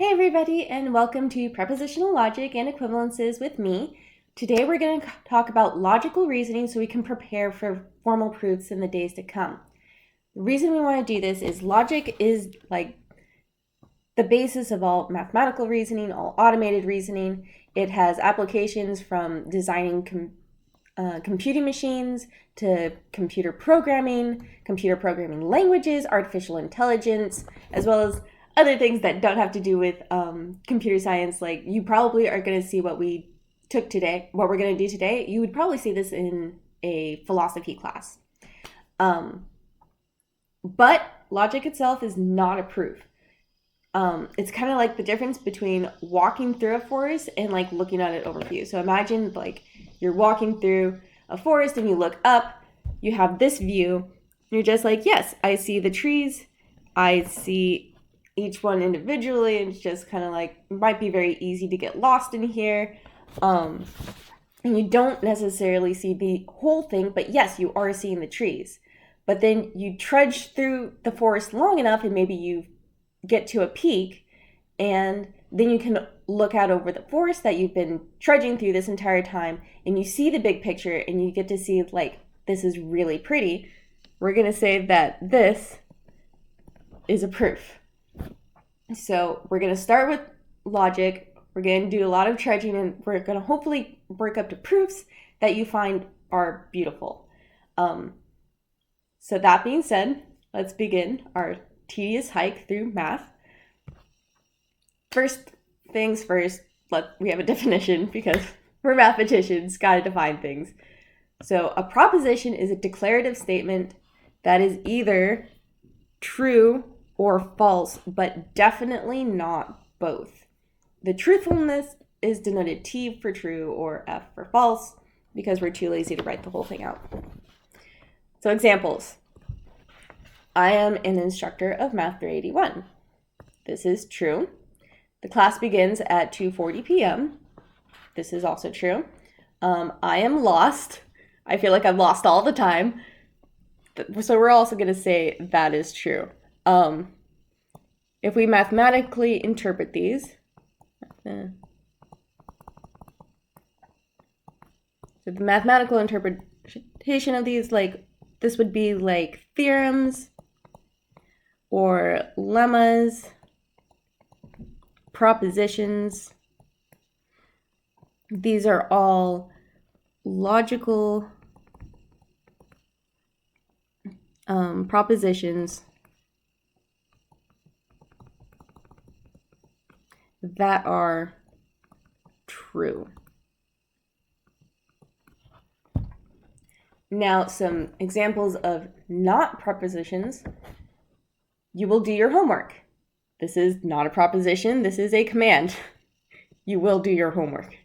Hey everybody, and welcome to Propositional Logic and Equivalences with me. Today we're going to talk about logical reasoning so we can prepare for formal proofs in the days to come. The reason we want to do this is logic is like the basis of all mathematical reasoning, all automated reasoning. It has applications from designing computing machines to computer programming languages, artificial intelligence, as well as other things that don't have to do with computer science. Like you probably are going to see what we're going to do today. You would probably see this in a philosophy class. But logic itself is not a proof. It's kind of like the difference between walking through a forest and like looking at it overview. So imagine like you're walking through a forest and you look up, you have this view, you're just like, yes, I see the trees, I see each one individually, and it's just kind of like, it might be very easy to get lost in here. And you don't necessarily see the whole thing, but yes, you are seeing the trees. But then you trudge through the forest long enough and maybe you get to a peak, and then you can look out over the forest that you've been trudging through this entire time, and you see the big picture, and you get to see like, this is really pretty. We're going to say that this is a proof. So we're going to start with logic. We're going to do a lot of trudging, and we're going to hopefully work up to proofs that you find are beautiful. So that being said, let's begin our tedious hike through math. First things first, we have a definition because we're mathematicians, got to define things. So a proposition is a declarative statement that is either true or false, but definitely not both. The truthfulness is denoted T for true or F for false because we're too lazy to write the whole thing out. So examples. I am an instructor of Math 381. This is true. The class begins at 2:40 p.m. This is also true. I am lost. I feel like I'm lost all the time. So we're also going to say that is true. If we mathematically interpret these, so the mathematical interpretation of these, like this would be like theorems or lemmas, propositions. These are all logical propositions that are true. Now, some examples of not propositions. You will do your homework. This is not a proposition. This is a command. You will do your homework.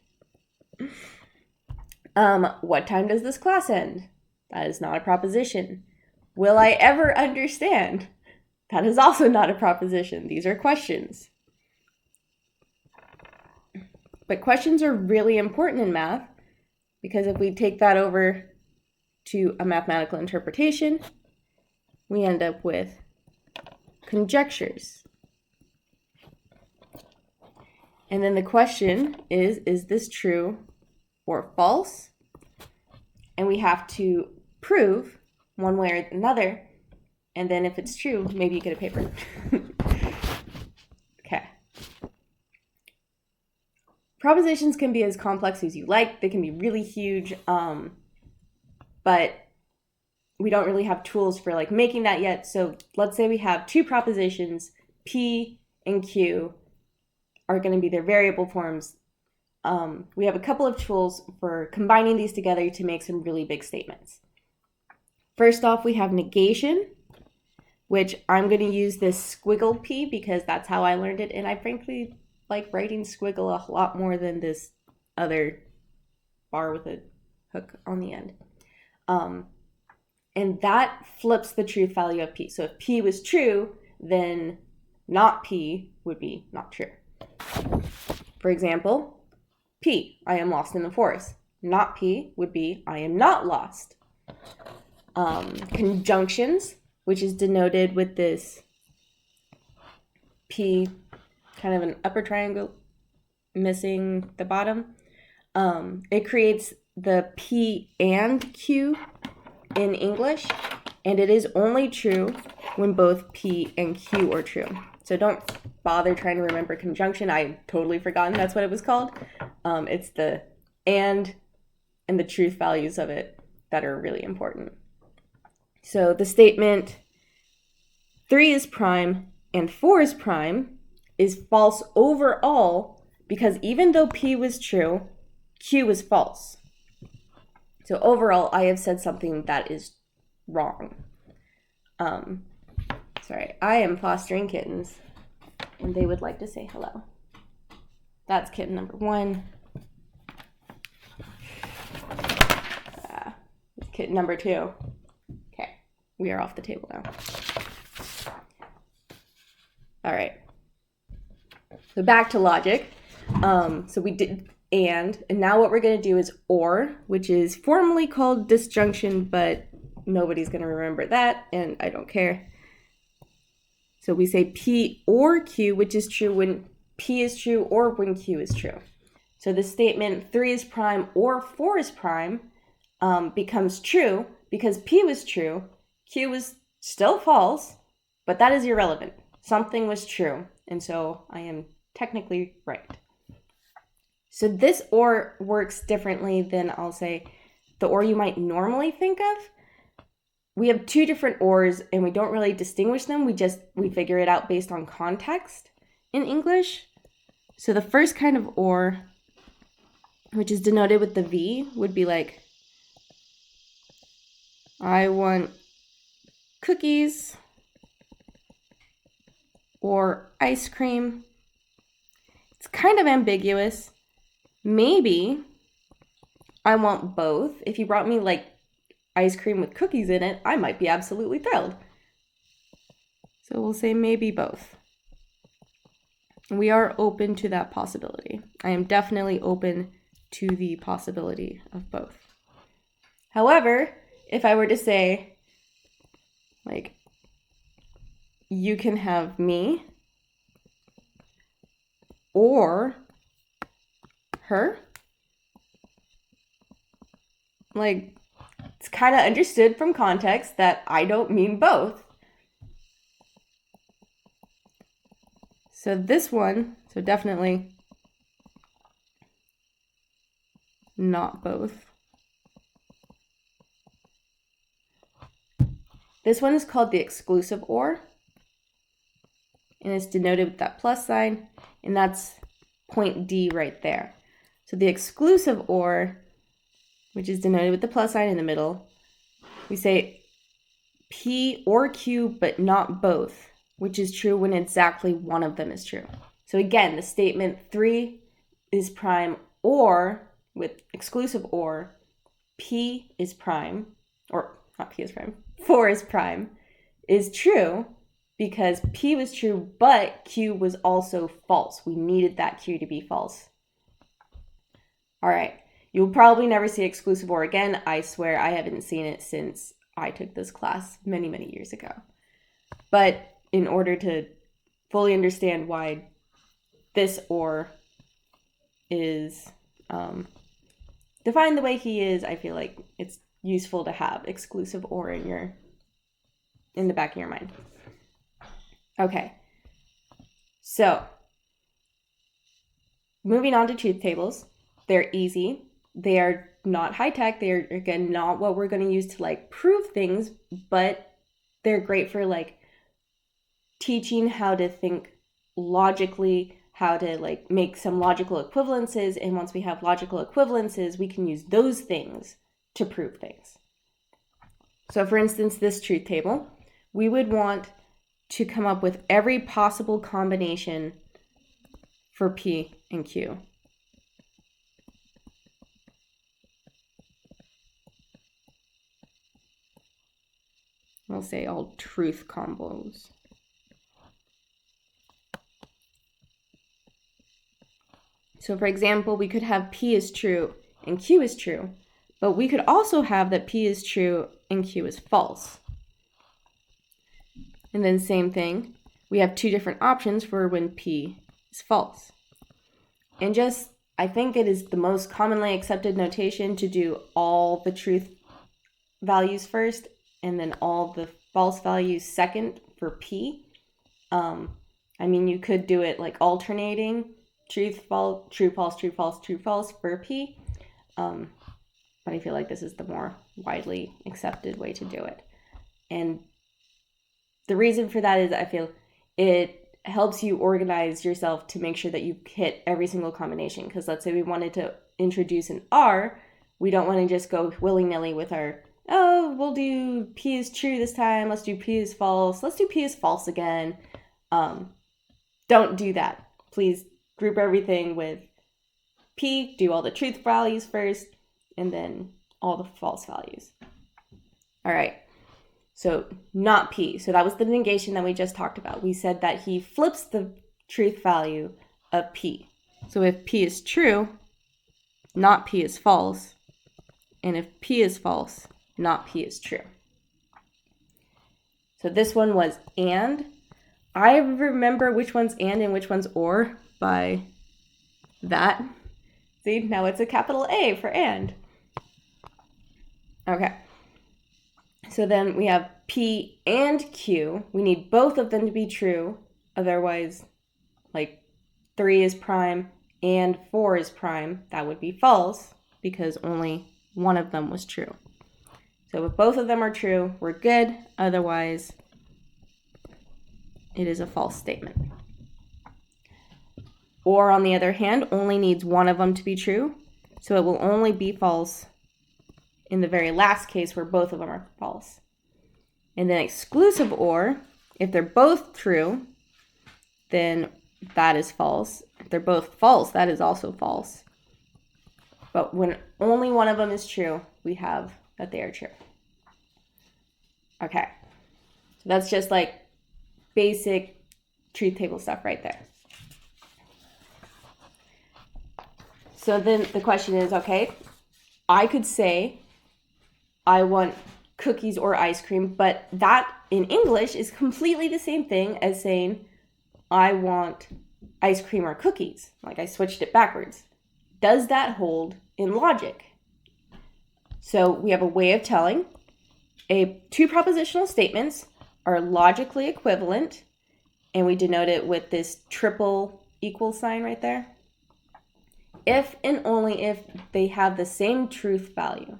What time does this class end? That is not a proposition. Will I ever understand? That is also not a proposition. These are questions. But questions are really important in math because if we take that over to a mathematical interpretation, we end up with conjectures. And then the question is this true or false? And we have to prove one way or another. And then if it's true, maybe you get a paper. Okay. Propositions can be as complex as you like. They can be really huge, but we don't really have tools for like making that yet. So let's say we have two propositions, P and Q are going to be their variable forms. We have a couple of tools for combining these together to make some really big statements. First off, we have negation, which I'm going to use this squiggle P because that's how I learned it, and I frankly like writing squiggle a lot more than this other bar with a hook on the end. And that flips the truth value of P. So if P was true, then not P would be not true. For example, P, I am lost in the forest. Not P would be I am not lost. Conjunctions, which is denoted with this P kind of an upper triangle missing the bottom. It creates the P and Q in English, and it is only true when both P and Q are true. So don't bother trying to remember conjunction. I've totally forgotten that's what it was called. It's the and the truth values of it that are really important. So the statement 3 is prime and 4 is prime is false overall because even though P was true, Q was false. So overall, I have said something that is wrong. Sorry, I am fostering kittens, and they would like to say hello. That's kitten number 1. Kitten number 2. Okay, we are off the table now. All right. So back to logic. So we did and now what we're going to do is or, which is formally called disjunction, but nobody's going to remember that, and I don't care. So we say P or Q, which is true when P is true or when Q is true. So the statement 3 is prime or 4 is prime becomes true because P was true, Q was still false, but that is irrelevant. Something was true, and so I am technically right. So this or works differently than I'll say the or you might normally think of. We have 2 different ors and we don't really distinguish them. We figure it out based on context in English. So the first kind of or, which is denoted with the V, would be like, I want cookies or ice cream. It's kind of ambiguous. Maybe I want both. If you brought me like ice cream with cookies in it, I might be absolutely thrilled. So we'll say maybe both. We are open to that possibility. I am definitely open to the possibility of both. However, if I were to say, like, you can have me or her, like, it's kind of understood from context that I don't mean both. So this one, so definitely not both. This one is called the exclusive or, and it's denoted with that plus sign, and that's point D right there. So the exclusive or, which is denoted with the plus sign in the middle, we say P or Q, but not both, which is true when exactly one of them is true. So again, the statement 3 is prime or, with exclusive or, P is prime, or not P is prime, 4 is prime, is true because P was true, but Q was also false. We needed that Q to be false. All right, you'll probably never see exclusive or again. I swear I haven't seen it since I took this class many, many years ago. But in order to fully understand why this or is defined the way he is, I feel like it's useful to have exclusive or in the back of your mind. Okay, so moving on to truth tables. They're easy. They are not high tech. They're, again, not what we're going to use to like prove things, but they're great for like teaching how to think logically, how to like make some logical equivalences. And once we have logical equivalences, we can use those things to prove things. So for instance, this truth table, we would want to come up with every possible combination for P and Q. I'll say all truth combos. So for example, we could have P is true and Q is true, but we could also have that P is true and Q is false. And then same thing, we have 2 different options for when P is false. And just, I think it is the most commonly accepted notation to do all the truth values first and then all the false values second for P. I mean, you could do it like alternating truth, false, true, false, true, false, true, false for P. But I feel like this is the more widely accepted way to do it. And the reason for that is I feel it helps you organize yourself to make sure that you hit every single combination. Because let's say we wanted to introduce an R, we don't want to just go willy-nilly with our, oh, we'll do P is true this time, let's do P is false, let's do P is false again. Don't do that. Please group everything with P, do all the truth values first, and then all the false values. All right. So not P. So that was the negation that we just talked about. We said that he flips the truth value of P. So if P is true, not P is false. And if P is false, not P is true. So this one was and. I remember which one's and which one's or by that. See, now it's a capital A for and. Okay. So then we have P and Q. We need both of them to be true. Otherwise, like 3 is prime and 4 is prime. That would be false because only one of them was true. So if both of them are true, we're good. Otherwise, it is a false statement. Or on the other hand, only needs one of them to be true. So it will only be false in the very last case where both of them are false. And then exclusive or, if they're both true, then that is false. If they're both false, that is also false. But when only one of them is true, we have that they are true. Okay. So that's just like basic truth table stuff right there. So then the question is, okay, I could say I want cookies or ice cream, but that in English is completely the same thing as saying I want ice cream or cookies. Like I switched it backwards. Does that hold in logic? So we have a way of telling. Two propositional statements are logically equivalent, and we denote it with this triple equal sign right there. If and only if they have the same truth value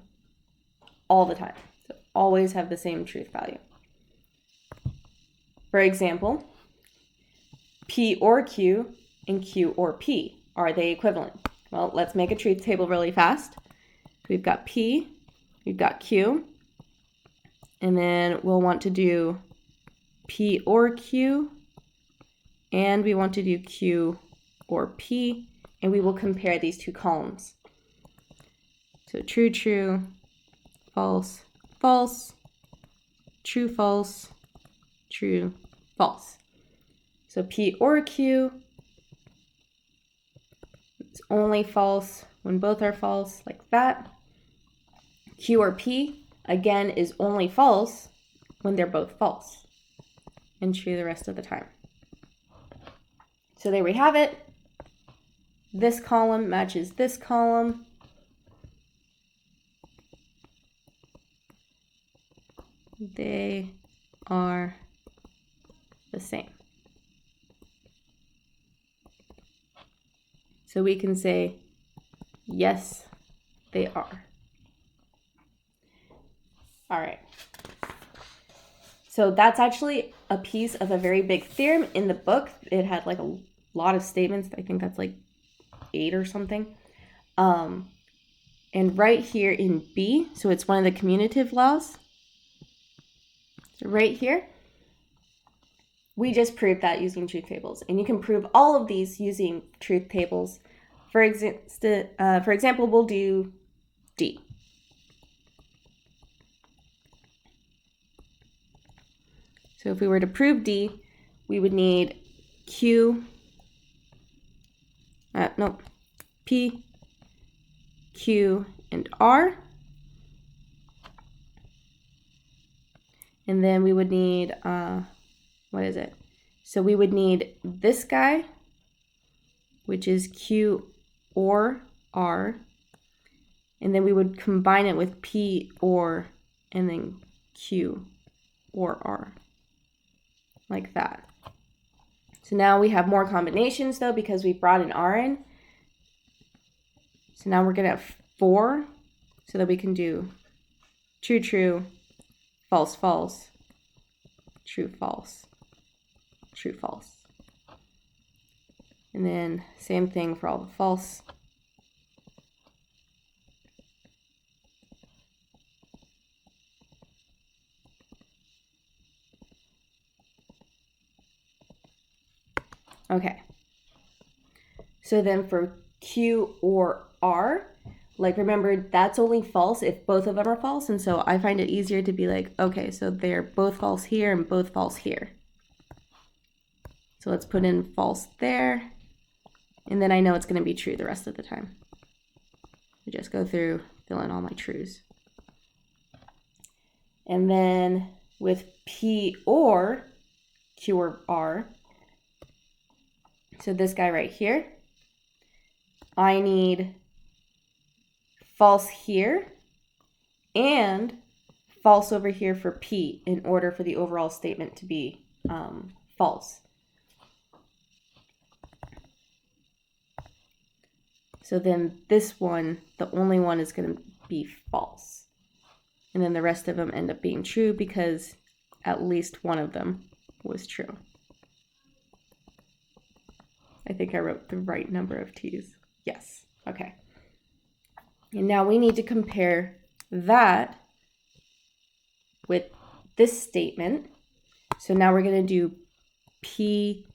all the time. So always have the same truth value. For example, P or Q and Q or P, are they equivalent? Well, let's make a truth table really fast. We've got P, we've got Q, and then we'll want to do P or Q, and we want to do Q or P, and we will compare these two columns. So true, true, false, false, true, false, true, false. So P or Q, it's only false when both are false, like that. Q or P, again, is only false when they're both false, and true the rest of the time. So there we have it. This column matches this column. They are the same. So we can say, yes, they are. All right. So that's actually a piece of a very big theorem in the book. It had like a lot of statements. I think that's like 8 or something. And right here in B, so it's one of the commutative laws. So right here, we just proved that using truth tables. And you can prove all of these using truth tables. For example, we'll do D. So if we were to prove D, we would need P, Q, and R. And then we would need, what is it? So we would need this guy which is Q or R, and then we would combine it with P or, and then Q or R, like that. So now we have more combinations though because we brought an R in. So now we're gonna have 4 so that we can do true, true, false, false, true, false, true, false. And then same thing for all the false. Okay. So then for Q or R, like remember that's only false if both of them are false. And so I find it easier to be like, okay, so they're both false here and both false here. So let's put in false there. And then I know it's going to be true the rest of the time. I just go through, fill in all my trues. And then with P or Q or R, so this guy right here, I need false here and false over here for P in order for the overall statement to be false. So then this one, the only one is going to be false. And then the rest of them end up being true because at least one of them was true. I think I wrote the right number of T's. Yes. Okay. And now we need to compare that with this statement. So now we're going to do P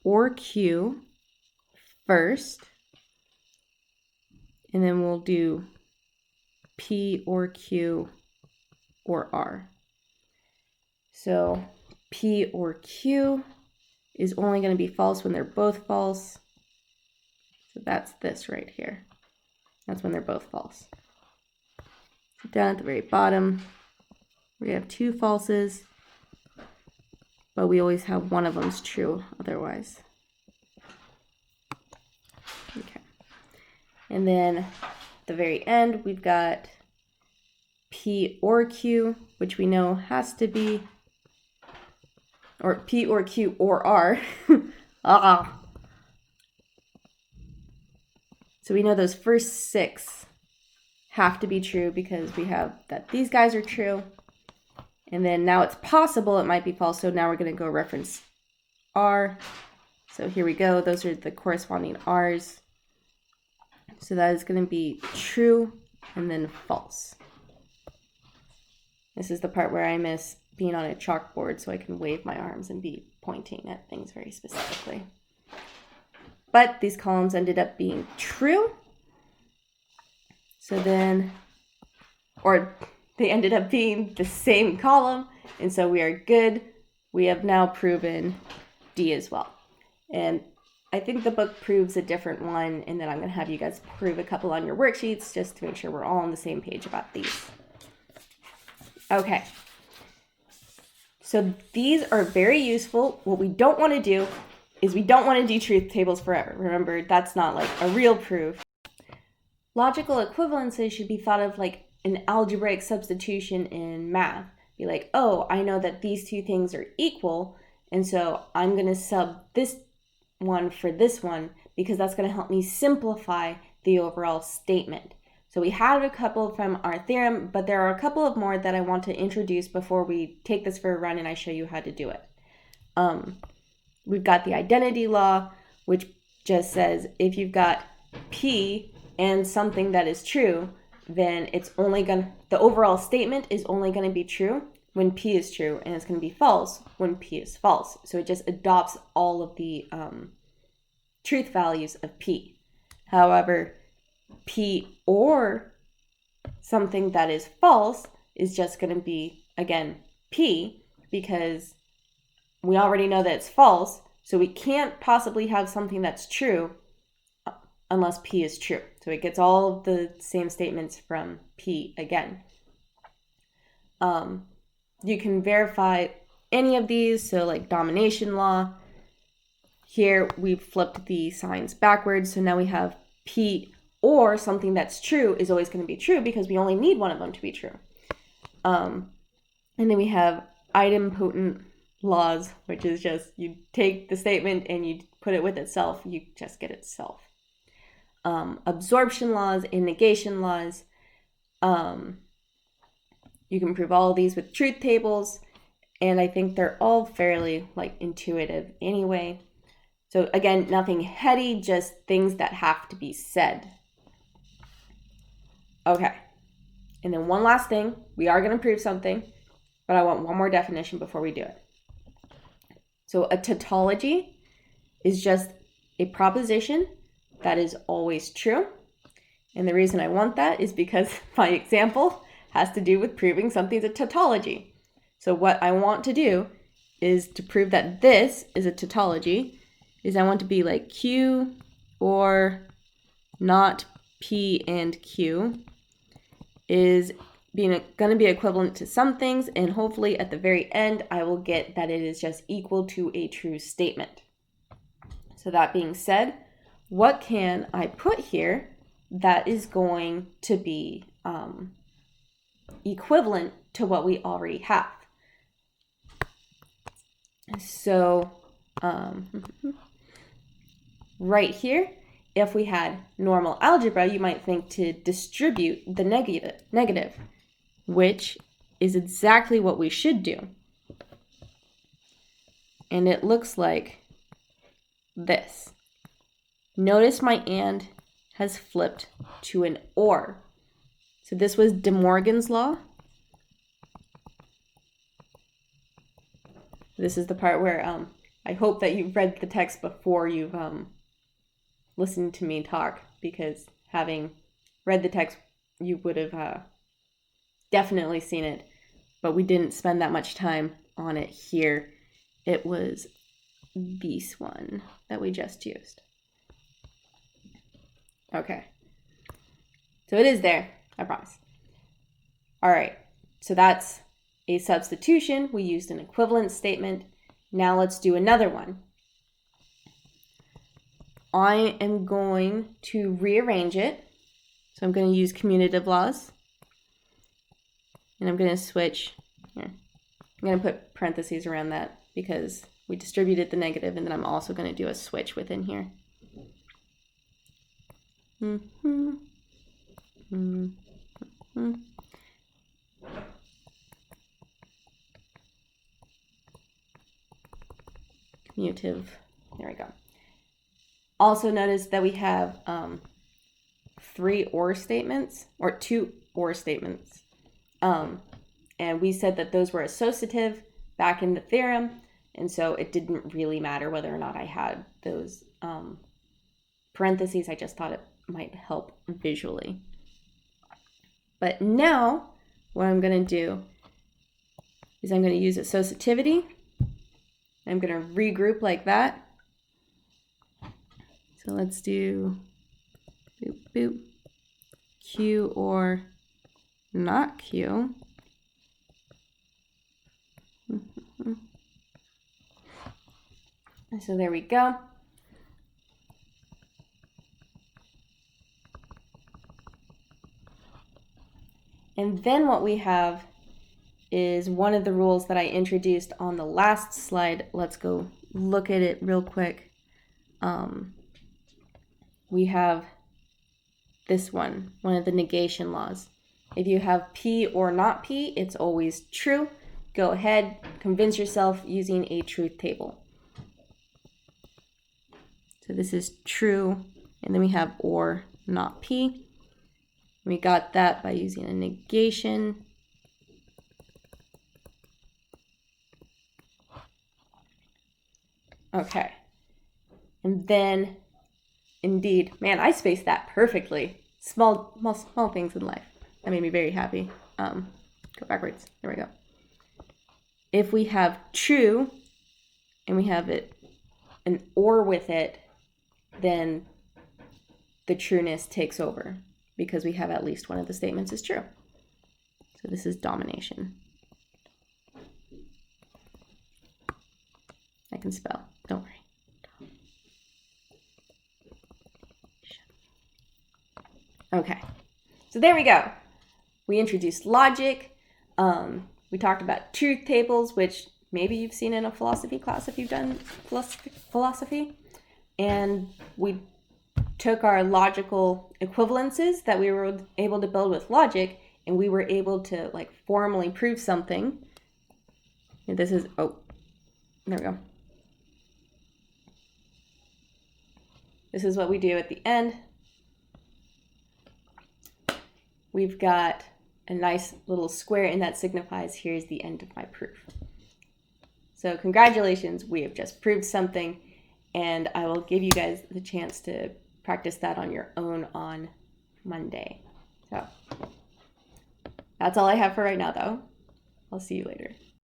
or Q first. And then we'll do P or Q or R. So P or Q is only going to be false when they're both false. So that's this right here. That's when they're both false. So down at the very bottom, we have 2 falses, but we always have one of them's true otherwise. Okay. And then at the very end, we've got P or Q, which we know has to be, or P or Q or R. So we know those first 6 have to be true because we have that these guys are true. And then now it's possible it might be false. So now we're going to go reference R. So here we go. Those are the corresponding R's. So that is going to be true and then false. This is the part where I miss being on a chalkboard so I can wave my arms and be pointing at things very specifically. But these columns ended up being true. So then, or they ended up being the same column. And so we are good. We have now proven D as well. And I think the book proves a different one. And then I'm going to have you guys prove a couple on your worksheets just to make sure we're all on the same page about these. Okay. So these are very useful. What we don't want to do is we don't want to do truth tables forever. Remember, that's not like a real proof. Logical equivalences should be thought of like an algebraic substitution in math. Be like, oh, I know that these 2 things are equal, and so I'm going to sub this one for this one because that's going to help me simplify the overall statement. So we had a couple from our theorem, but there are a couple of more that I want to introduce before we take this for a run and I show you how to do it. We've got the identity law, which just says if you've got P and something that is true, then it's only the overall statement is only going to be true when P is true, and it's going to be false when P is false. So it just adopts all of the truth values of P. However, P or something that is false is just going to be, again, P, because we already know that it's false, so we can't possibly have something that's true unless P is true. So it gets all of the same statements from P again. You can verify any of these, so like domination law. Here we've flipped the signs backwards, so now we have P or something that's true is always going to be true because we only need one of them to be true. And then we have idempotent laws, which is just you take the statement and you put it with itself, you just get itself. Absorption laws and negation laws. You can prove all of these with truth tables, and I think they're all fairly intuitive anyway. So again, nothing heady, just things that have to be said. Okay. And then one last thing, we are going to prove something, but I want one more definition before we do it. So a tautology is just a proposition that is always true. And the reason I want that is because my example has to do with proving something's a tautology. So what I want to do is to prove that this is a tautology, is I want to be like Q or not P and Q is going to be equivalent to some things, and hopefully at the very end I will get that it is just equal to a true statement. So that being said, what can I put here that is going to be equivalent to what we already have? So right here, if we had normal algebra, you might think to distribute the negative, which is exactly what we should do. And it looks like this. Notice my and has flipped to an or. So this was De Morgan's law. This is the part where I hope that you've read the text before you've listened to me talk, because having read the text, you would have definitely seen it, but we didn't spend that much time on it here. It was this one that we just used. Okay. So it is there, I promise. All right. So that's a substitution. We used an equivalence statement. Now let's do another one. I am going to rearrange it. So I'm going to use commutative laws. And I'm going to switch here. I'm going to put parentheses around that because we distributed the negative, and then I'm also going to do a switch within here. Commutative. There we go. Also notice that we have 3 or statements, or 2 or statements. And we said that those were associative back in the theorem, and so it didn't really matter whether or not I had those parentheses. I just thought it might help visually. But now what I'm going to do is I'm going to use associativity. I'm going to regroup like that. So let's do boop, boop, Q or not Q. So there we go. And then what we have is one of the rules that I introduced on the last slide. Let's go look at it real quick. We have this one of the negation laws. If you have P or not P, it's always true. Go ahead, convince yourself using a truth table. So this is true, and then we have or not P. We got that by using a negation. Okay. And then, indeed, man, I spaced that perfectly. Small things in life. That made me very happy. Go backwards. There we go. If we have true, and we have it an or with it, then the trueness takes over because we have at least one of the statements is true. So this is domination. I can spell, don't worry. Okay, so there we go. We introduced logic. We talked about truth tables, which maybe you've seen in a philosophy class if you've done philosophy. And we took our logical equivalences that we were able to build with logic, and we were able to like formally prove something. And this is, oh, there we go. This is what we do at the end. We've got a nice little square, and that signifies here's the end of my proof. So congratulations, we have just proved something, and I will give you guys the chance to practice that on your own on Monday. So that's all I have for right now, though. I'll see you later.